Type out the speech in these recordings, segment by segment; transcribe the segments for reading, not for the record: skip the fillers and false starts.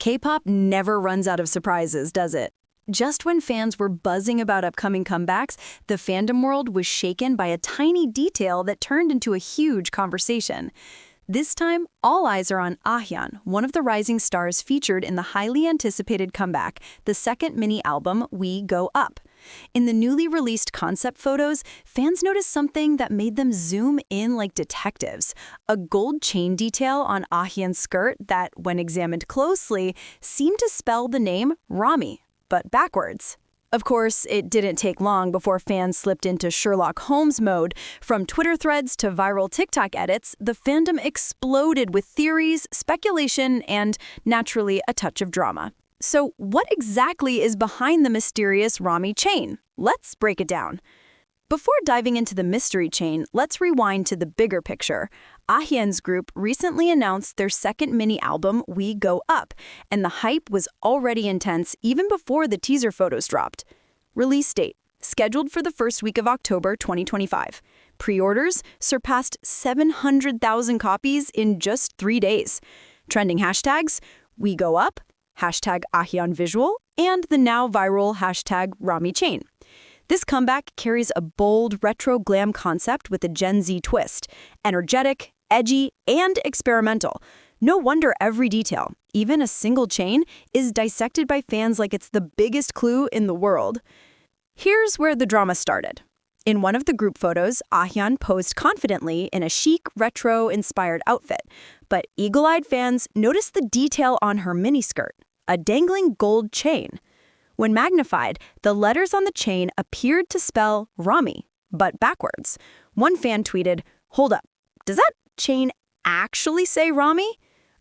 K-pop never runs out of surprises, does it? Just when fans were buzzing about upcoming comebacks, the fandom world was shaken by a tiny detail that turned into a huge conversation. This time, all eyes are on Ahyeon, one of the rising stars featured in the highly anticipated comeback, the second mini-album, We Go Up. In the newly released concept photos, fans noticed something that made them zoom in like detectives. A gold chain detail on Ahyeon's skirt that, when examined closely, seemed to spell the name Rami, but backwards. Of course, it didn't take long before fans slipped into Sherlock Holmes mode. From Twitter threads to viral TikTok edits, the fandom exploded with theories, speculation, and, naturally, a touch of drama. So what exactly is behind the mysterious Rami chain? Let's break it down. Before diving into the mystery chain, let's rewind to the bigger picture. Ahyeon's group recently announced their second mini-album, We Go Up, and the hype was already intense even before the teaser photos dropped. Release date: scheduled for the first week of October 2025. Pre-orders surpassed 700,000 copies in just 3 days. Trending hashtags: We Go Up, hashtag Ahyeon Visual, and the now viral hashtag Rami Chain. This comeback carries a bold, retro glam concept with a Gen Z twist. Energetic, edgy, and experimental. No wonder every detail, even a single chain, is dissected by fans like it's the biggest clue in the world. Here's where the drama started. In one of the group photos, Ahyeon posed confidently in a chic, retro-inspired outfit. But eagle-eyed fans noticed the detail on her miniskirt, a dangling gold chain. When magnified, the letters on the chain appeared to spell Rami, but backwards. One fan tweeted, "Hold up, does that chain actually say Rami?"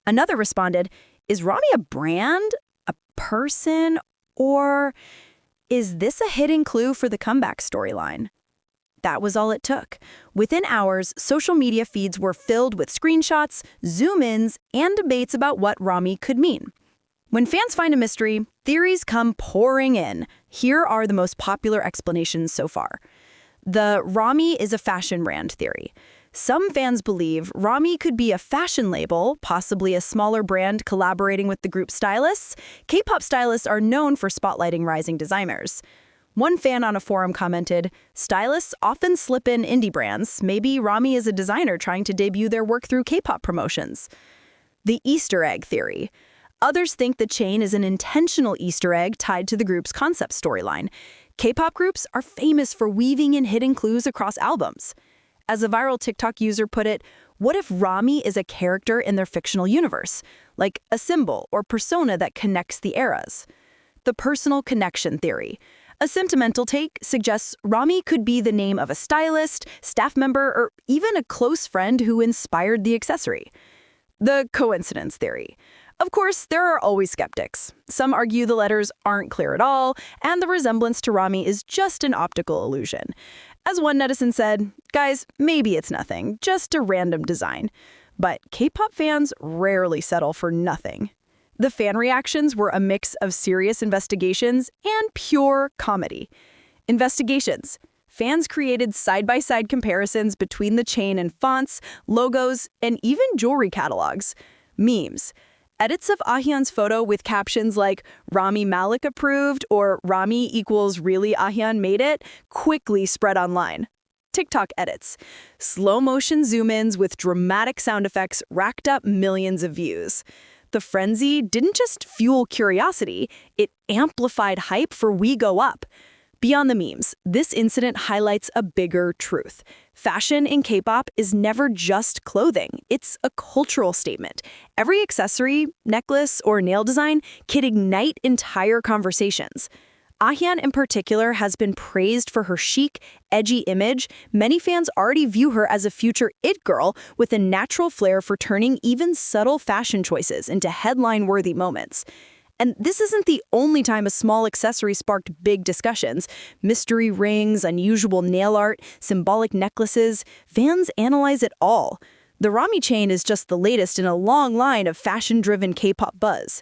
Another responded, "Is Rami a brand, a person, or is this a hidden clue for the comeback storyline?" That was all it took. Within hours, social media feeds were filled with screenshots, zoom-ins, and debates about what Rami could mean. When fans find a mystery, theories come pouring in. Here are the most popular explanations so far. The Rami is a fashion brand theory. Some fans believe Rami could be a fashion label, possibly a smaller brand collaborating with the group's stylists. K-pop stylists are known for spotlighting rising designers. One fan on a forum commented, "Stylists often slip in indie brands. Maybe Rami is a designer trying to debut their work through K-pop promotions." The Easter egg theory. Others think the chain is an intentional Easter egg tied to the group's concept storyline. K-pop groups are famous for weaving in hidden clues across albums. As a viral TikTok user put it, what if Rami is a character in their fictional universe, like a symbol or persona that connects the eras? The personal connection theory. A sentimental take suggests Rami could be the name of a stylist, staff member, or even a close friend who inspired the accessory. The coincidence theory. Of course, there are always skeptics. Some argue the letters aren't clear at all, and the resemblance to Rami is just an optical illusion. As one netizen said, "Guys, maybe it's nothing, just a random design." But K-pop fans rarely settle for nothing. The fan reactions were a mix of serious investigations and pure comedy. Investigations. Fans created side-by-side comparisons between the chain and fonts, logos, and even jewelry catalogs. Memes. Edits of Ahyeon's photo with captions like "Rami Malek approved" or "Rami equals really Ahyeon made it" quickly spread online. TikTok edits. Slow-motion zoom-ins with dramatic sound effects racked up millions of views. The frenzy didn't just fuel curiosity, it amplified hype for We Go Up. Beyond the memes, this incident highlights a bigger truth. Fashion in K-pop is never just clothing. It's a cultural statement. Every accessory, necklace, or nail design can ignite entire conversations. Ahyeon in particular has been praised for her chic, edgy image. Many fans already view her as a future it girl with a natural flair for turning even subtle fashion choices into headline-worthy moments. And this isn't the only time a small accessory sparked big discussions. Mystery rings, unusual nail art, symbolic necklaces. Fans analyze it all. The Rami chain is just the latest in a long line of fashion-driven K-pop buzz.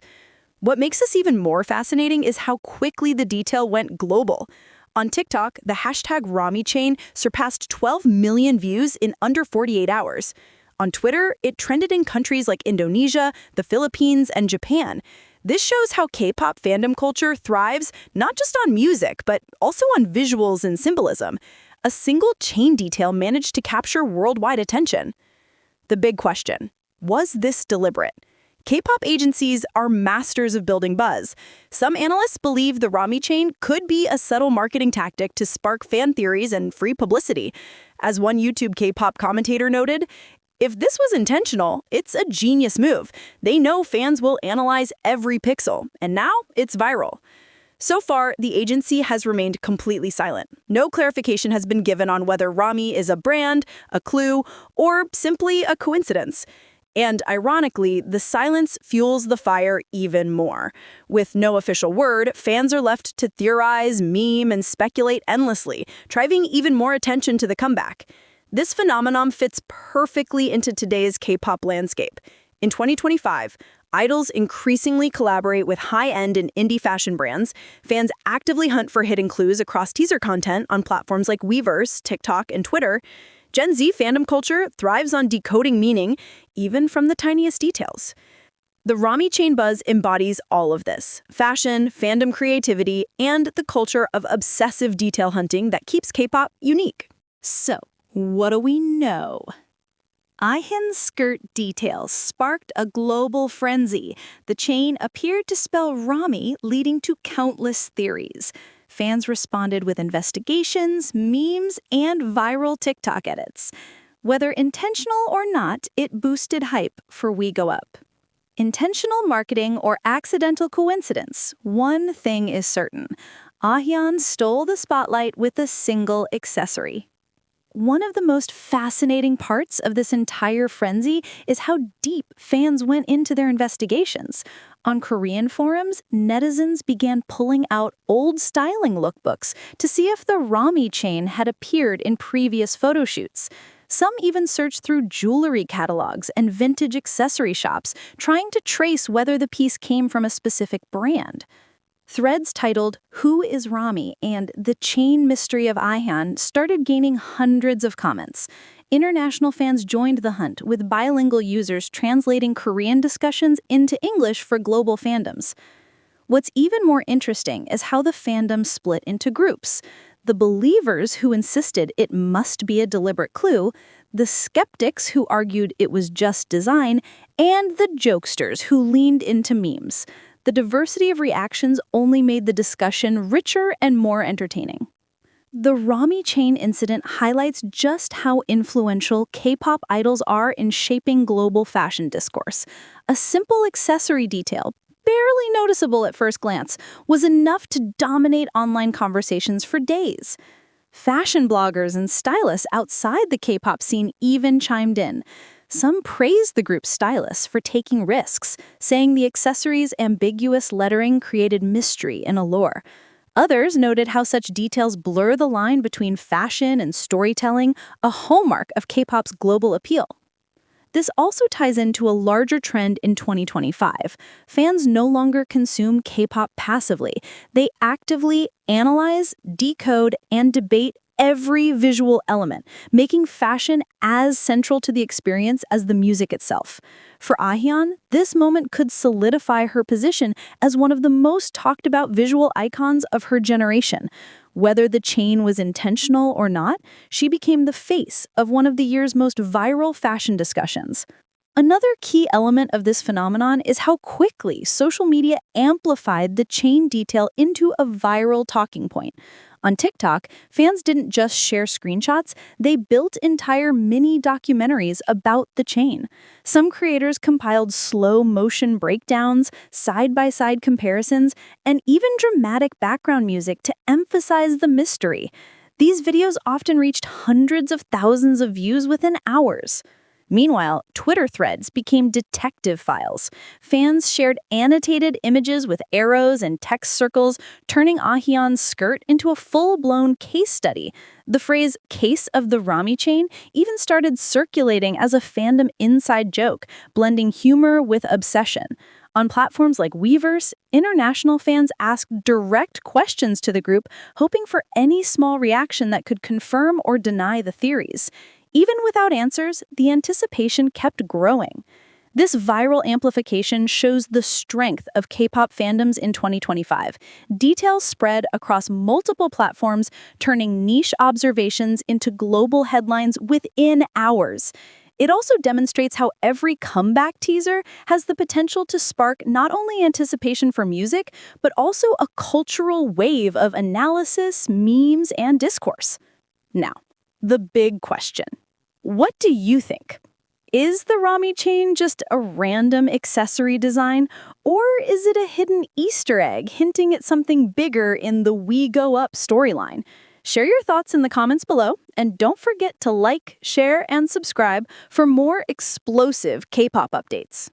What makes this even more fascinating is how quickly the detail went global. On TikTok, the hashtag Rami chain surpassed 12 million views in under 48 hours. On Twitter, it trended in countries like Indonesia, the Philippines, and Japan. This shows how K-pop fandom culture thrives not just on music, but also on visuals and symbolism. A single chain detail managed to capture worldwide attention. The big question, was this deliberate? K-pop agencies are masters of building buzz. Some analysts believe the Rami chain could be a subtle marketing tactic to spark fan theories and free publicity. As one YouTube K-pop commentator noted, if this was intentional, it's a genius move. They know fans will analyze every pixel, and now it's viral. So far, the agency has remained completely silent. No clarification has been given on whether Rami is a brand, a clue, or simply a coincidence. And ironically, the silence fuels the fire even more. With no official word, fans are left to theorize, meme, and speculate endlessly, driving even more attention to the comeback. This phenomenon fits perfectly into today's K-pop landscape. In 2025, idols increasingly collaborate with high-end and indie fashion brands. Fans actively hunt for hidden clues across teaser content on platforms like Weverse, TikTok, and Twitter. Gen Z fandom culture thrives on decoding meaning, even from the tiniest details. The Rami chain buzz embodies all of this: fashion, fandom creativity, and the culture of obsessive detail hunting that keeps K-pop unique. So, what do we know? Ahyeon's skirt details sparked a global frenzy. The chain appeared to spell Rami, leading to countless theories. Fans responded with investigations, memes, and viral TikTok edits. Whether intentional or not, it boosted hype for We Go Up. Intentional marketing or accidental coincidence, one thing is certain: Ahyeon stole the spotlight with a single accessory. One of the most fascinating parts of this entire frenzy is how deep fans went into their investigations. On Korean forums, netizens began pulling out old styling lookbooks to see if the Rami chain had appeared in previous photo shoots. Some even searched through jewelry catalogs and vintage accessory shops, trying to trace whether the piece came from a specific brand. Threads titled "Who is Rami?" and "The Chain Mystery of Ahyeon" started gaining hundreds of comments. International fans joined the hunt, with bilingual users translating Korean discussions into English for global fandoms. What's even more interesting is how the fandom split into groups: the believers who insisted it must be a deliberate clue, the skeptics who argued it was just design, and the jokesters who leaned into memes. The diversity of reactions only made the discussion richer and more entertaining. The Rami chain incident highlights just how influential K-pop idols are in shaping global fashion discourse. A simple accessory detail, barely noticeable at first glance, was enough to dominate online conversations for days. Fashion bloggers and stylists outside the K-pop scene even chimed in. Some praised the group's stylists for taking risks, saying the accessory's ambiguous lettering created mystery and allure. Others noted how such details blur the line between fashion and storytelling, a hallmark of K-pop's global appeal. This also ties into a larger trend in 2025. Fans no longer consume K-pop passively. They actively analyze, decode, and debate every visual element, making fashion as central to the experience as the music itself. For Ahyeon, this moment could solidify her position as one of the most talked about visual icons of her generation. Whether the chain was intentional or not, she became the face of one of the year's most viral fashion discussions. Another key element of this phenomenon is how quickly social media amplified the chain detail into a viral talking point. On TikTok, fans didn't just share screenshots, they built entire mini documentaries about the chain. Some creators compiled slow-motion breakdowns, side-by-side comparisons, and even dramatic background music to emphasize the mystery. These videos often reached hundreds of thousands of views within hours. Meanwhile, Twitter threads became detective files. Fans shared annotated images with arrows and text circles, turning Ahyeon's skirt into a full-blown case study. The phrase "case of the Rami chain" even started circulating as a fandom inside joke, blending humor with obsession. On platforms like Weverse, international fans asked direct questions to the group, hoping for any small reaction that could confirm or deny the theories. Even without answers, the anticipation kept growing. This viral amplification shows the strength of K-pop fandoms in 2025. Details spread across multiple platforms, turning niche observations into global headlines within hours. It also demonstrates how every comeback teaser has the potential to spark not only anticipation for music, but also a cultural wave of analysis, memes, and discourse. Now, the big question. What do you think? Is the Rami chain just a random accessory design, or is it a hidden Easter egg hinting at something bigger in the We Go Up storyline? Share your thoughts in the comments below, and don't forget to like, share, and subscribe for more explosive K-pop updates.